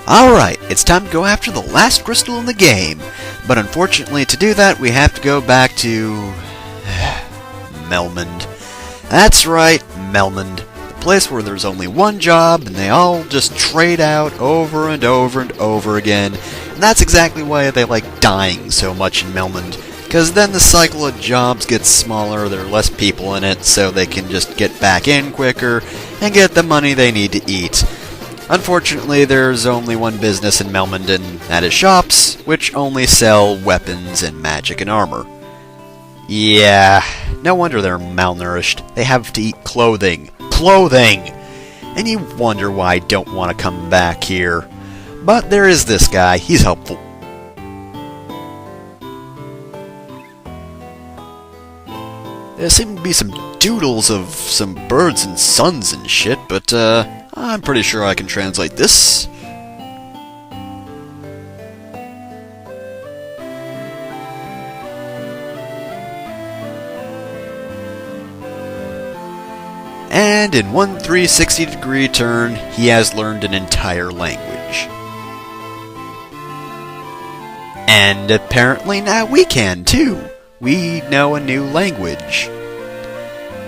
Alright, it's time to go after the last crystal in the game. But unfortunately, to do that, we have to go back to... Melmond. That's right, Melmond. The place where there's only one job, and they all just trade out over and over and over again. And that's exactly why they like dying so much in Melmond. Because then the cycle of jobs gets smaller, there are less people in it, so they can just get back in quicker and get the money they need to eat. Unfortunately, there's only one business in Melmond, and that is shops, which only sell weapons and magic and armor. Yeah, no wonder they're malnourished. They have to eat clothing. Clothing! And you wonder why I don't want to come back here. But there is this guy, he's helpful. There seem to be some doodles of some birds and suns and shit, but I'm pretty sure I can translate this. And in one 360-degree turn, he has learned an entire language. And apparently now we can too. We know a new language.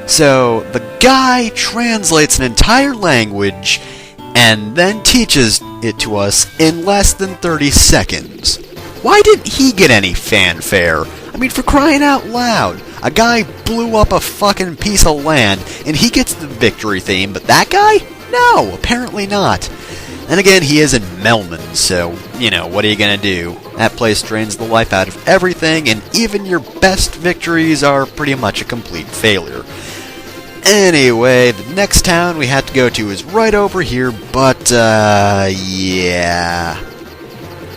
So, the guy translates an entire language and then teaches it to us in less than 30 seconds. Why didn't he get any fanfare? I mean, for crying out loud. A guy blew up a fucking piece of land and he gets the victory theme, but that guy? No, apparently not. And again, he is in Melmond, so, you know, what are you gonna do? That place drains the life out of everything, and even your best victories are pretty much a complete failure. Anyway, the next town we have to go to is right over here, but, yeah.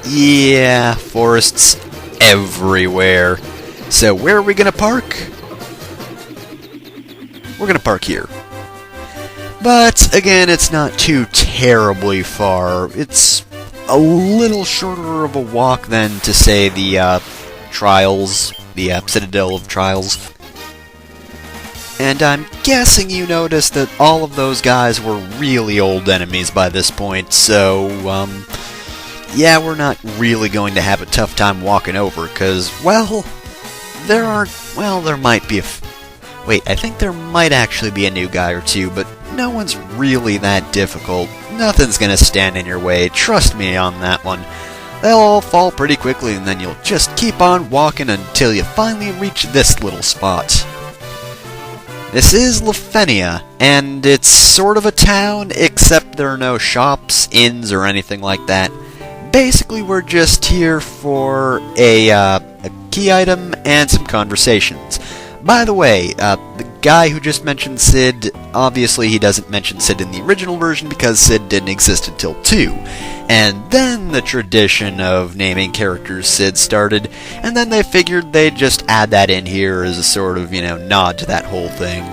Yeah, forests everywhere. So, where are we gonna park? We're gonna park here. But, again, it's not too terribly far. It's a little shorter of a walk than, to say, the, Trials, the, Citadel of Trials. And I'm guessing you noticed that all of those guys were really old enemies by this point, so, yeah, we're not really going to have a tough time walking over, because, well, there might be wait, I think there might actually be a new guy or two, but no one's really that difficult. Nothing's gonna stand in your way, trust me on that one. They'll all fall pretty quickly, and then you'll just keep on walking until you finally reach this little spot. This is Lefenia, and it's sort of a town, except there are no shops, inns, or anything like that. Basically, we're just here for a key item and some conversations. By the way, the guy who just mentioned Sid, obviously he doesn't mention Sid in the original version because Sid didn't exist until 2. And then the tradition of naming characters Sid started, and then they figured they'd just add that in here as a sort of, nod to that whole thing.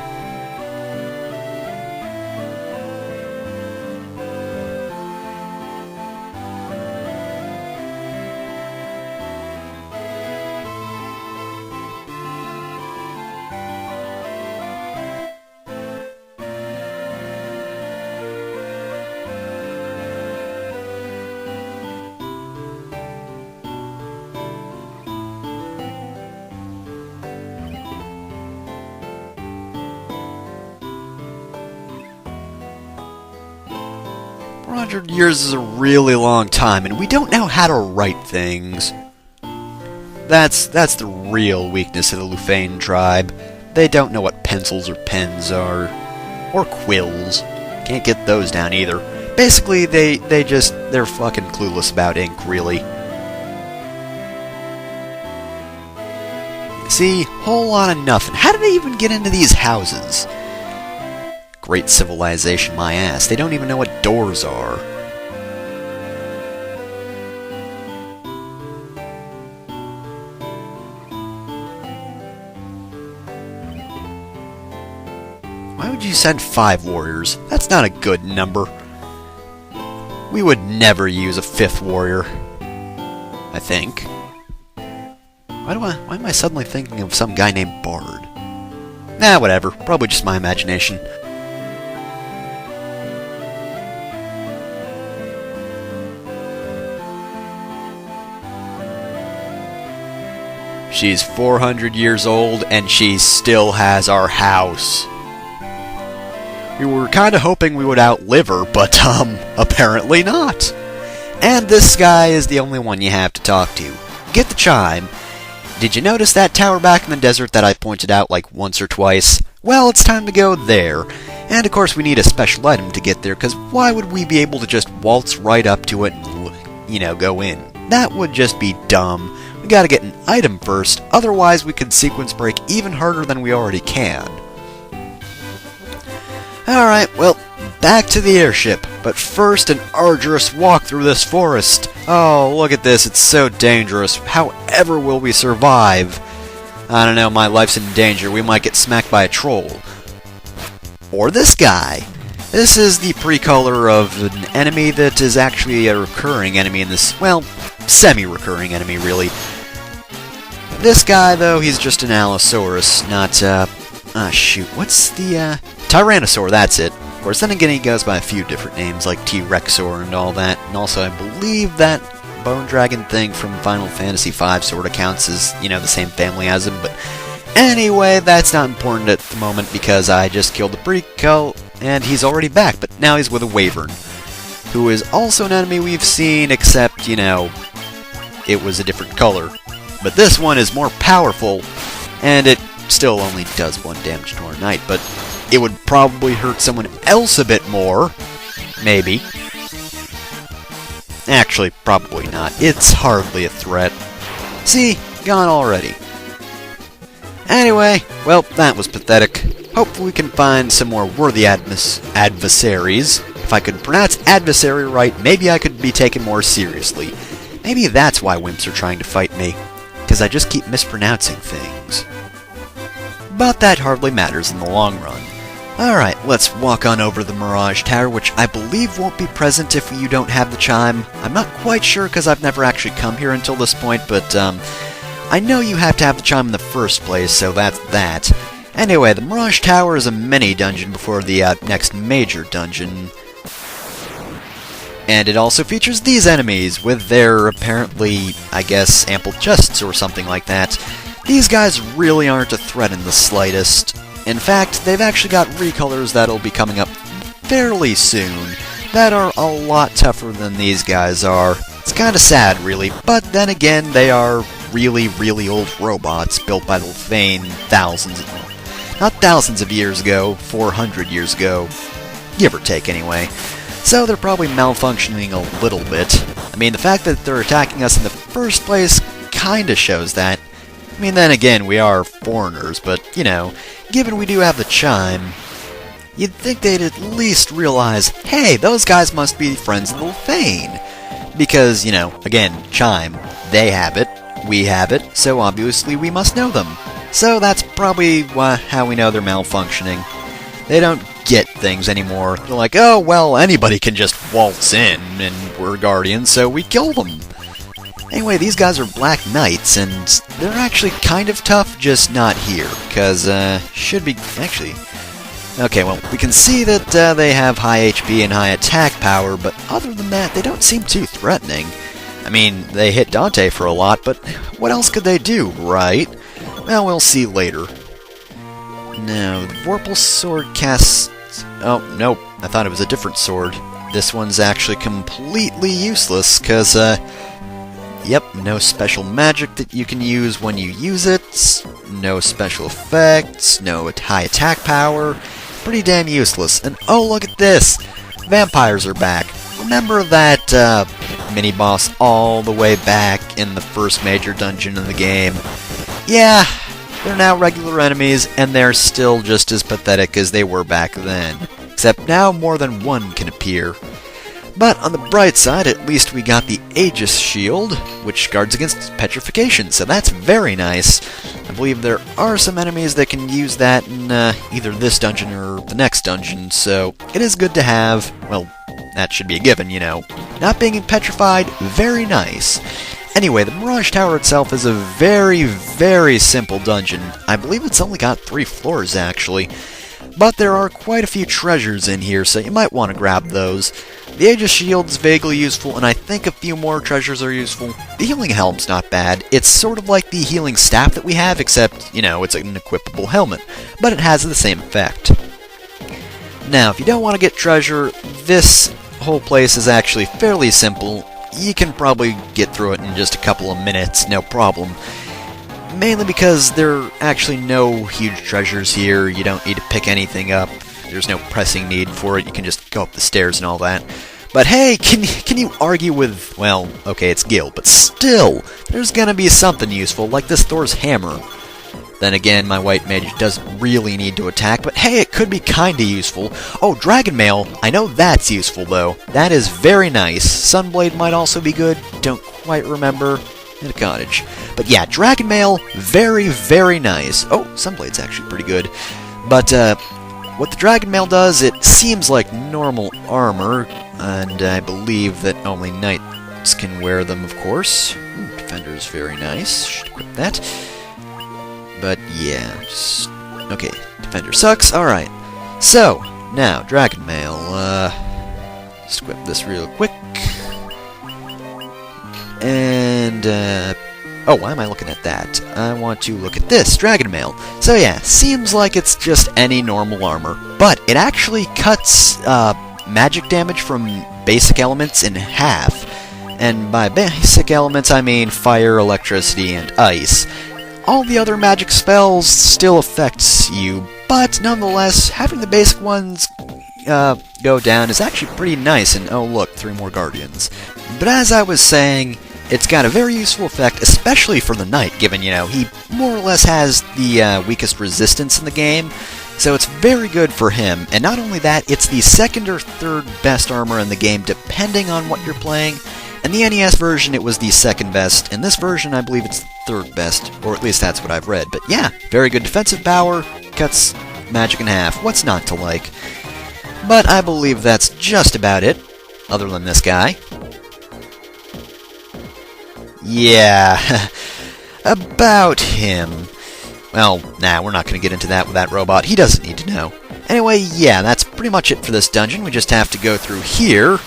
$400 years is a really long time, and we don't know how to write things. That's the real weakness of the Lufane tribe. They don't know what pencils or pens are. Or quills. Can't get those down either. Basically, they're fucking clueless about ink, really. See, whole lot of nothing. How did they even get into these houses? Great civilization, my ass. They don't even know what doors are. Why would you send 5 warriors? That's not a good number. We would never use a 5th warrior. I think. Why am I suddenly thinking of some guy named Bard? Nah, whatever. Probably just my imagination. She's 400 years old, and she still has our house. We were kinda hoping we would outlive her, but, apparently not. And this guy is the only one you have to talk to. Get the chime. Did you notice that tower back in the desert that I pointed out like once or twice? Well, it's time to go there. And of course we need a special item to get there, because why would we be able to just waltz right up to it and, go in? That would just be dumb. We gotta get an item first, otherwise we could sequence break even harder than we already can. Alright, well, back to the airship, but first an arduous walk through this forest. Oh, look at this, it's so dangerous. However will we survive? I don't know, my life's in danger. We might get smacked by a troll. Or this guy. This is the pre-color of an enemy that is actually a recurring enemy in this, well, semi-recurring enemy, really. This guy, though, he's just an Allosaurus, not, shoot, what's the, Tyrannosaur, that's it. Of course, then again, he goes by a few different names, like T-Rexor and all that, and also I believe that Bone Dragon thing from Final Fantasy V sort of counts as, the same family as him, but anyway, that's not important at the moment because I just killed the prequel, and he's already back, but now he's with a Wyvern, who is also an enemy we've seen, except, it was a different color. But this one is more powerful, and it still only does 1 damage to our knight, but it would probably hurt someone else a bit more. Maybe. Actually, probably not. It's hardly a threat. See? Gone already. Anyway, well, that was pathetic. Hopefully we can find some more worthy adversaries. If I could pronounce adversary right, maybe I could be taken more seriously. Maybe that's why wimps are trying to fight me, because I just keep mispronouncing things. But that hardly matters in the long run. Alright, let's walk on over the Mirage Tower, which I believe won't be present if you don't have the chime. I'm not quite sure because I've never actually come here until this point, but I know you have to have the chime in the first place, so that's that. Anyway, the Mirage Tower is a mini-dungeon before the next major dungeon. And it also features these enemies, with their, apparently, I guess, ample chests or something like that. These guys really aren't a threat in the slightest. In fact, they've actually got recolors that'll be coming up fairly soon that are a lot tougher than these guys are. It's kinda sad, really, but then again, they are really, really old robots built by the Thane not thousands of years ago, 400 years ago, give or take anyway. So they're probably malfunctioning a little bit. I mean, the fact that they're attacking us in the first place kinda shows that. I mean, then again, we are foreigners, but, given we do have the chime, you'd think they'd at least realize, hey, those guys must be friends of the Thane. Because, again, chime, they have it, we have it, so obviously we must know them. So that's probably how we know they're malfunctioning. They don't get things anymore. They're like, oh, well, anybody can just waltz in, and we're guardians, so we kill them. Anyway, these guys are Black Knights, and they're actually kind of tough, just not here, because, should be, actually... Okay, well, we can see that they have high HP and high attack power, but other than that, they don't seem too threatening. I mean, they hit Dante for a lot, but what else could they do, right? Well, we'll see later. No, the Vorpal Sword casts... Oh, nope, I thought it was a different sword. This one's actually completely useless, because, yep, no special magic that you can use when you use it, no special effects, no high attack power, pretty damn useless. And oh, look at this! Vampires are back. Remember that, mini-boss all the way back in the first major dungeon in the game? Yeah, they're now regular enemies, and they're still just as pathetic as they were back then. Except now more than one can appear. But on the bright side, at least we got the Aegis Shield, which guards against petrification, so that's very nice. I believe there are some enemies that can use that in either this dungeon or the next dungeon, so it is good to have. Well, that should be a given, Not being petrified, very nice. Anyway, the Mirage Tower itself is a very, very simple dungeon. I believe it's only got 3 floors, actually. But there are quite a few treasures in here, so you might want to grab those. The Aegis Shield's vaguely useful, and I think a few more treasures are useful. The Healing Helm's not bad. It's sort of like the Healing Staff that we have, except, you know, it's an equipable helmet, but it has the same effect. Now, if you don't want to get treasure, this whole place is actually fairly simple. You can probably get through it in just a couple of minutes, no problem. Mainly because there are actually no huge treasures here. You don't need to pick anything up. There's no pressing need for it. You can just go up the stairs and all that. But hey, can you argue with... Well, okay, it's Gil, but still, there's gonna be something useful, like this Thor's hammer. Then again, my white mage doesn't really need to attack, but hey, it could be kinda useful. Oh, Dragon Mail, I know that's useful, though. That is very nice. Sunblade might also be good, don't quite remember. In a cottage. But yeah, Dragon Mail, very, very nice. Oh, Sunblade's actually pretty good. But, what the Dragon Mail does, it seems like normal armor, and I believe that only knights can wear them, of course. Ooh, Defender's very nice. Should equip that. But yeah, just... Okay, Defender sucks. Alright. So, now, Dragon Mail. Just equip this real quick. And, oh, why am I looking at that? I want to look at this, Dragon Mail. So yeah, seems like it's just any normal armor, but it actually cuts magic damage from basic elements in half. And by basic elements, I mean fire, electricity, and ice. All the other magic spells still affects you, but nonetheless, having the basic ones go down is actually pretty nice, and oh look, 3 more Guardians. But as I was saying, it's got a very useful effect, especially for the Knight, given, you know, he more or less has the weakest resistance in the game, so it's very good for him. And not only that, it's the 2nd or 3rd best armor in the game, depending on what you're playing. In the NES version, it was the 2nd best. In this version, I believe it's the 3rd best, or at least that's what I've read. But yeah, very good defensive power, cuts magic in half. What's not to like? But I believe that's just about it, other than this guy. Yeah, about him. Well, nah, we're not going to get into that with that robot. He doesn't need to know. Anyway, yeah, that's pretty much it for this dungeon. We just have to go through here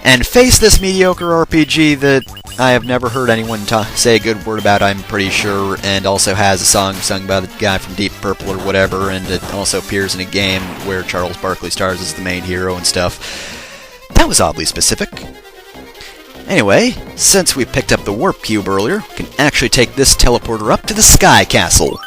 and face this mediocre RPG that I have never heard anyone say a good word about, I'm pretty sure, and also has a song sung by the guy from Deep Purple or whatever, and it also appears in a game where Charles Barkley stars as the main hero and stuff. That was oddly specific. Anyway, since we picked up the warp cube earlier, we can actually take this teleporter up to the Sky Castle.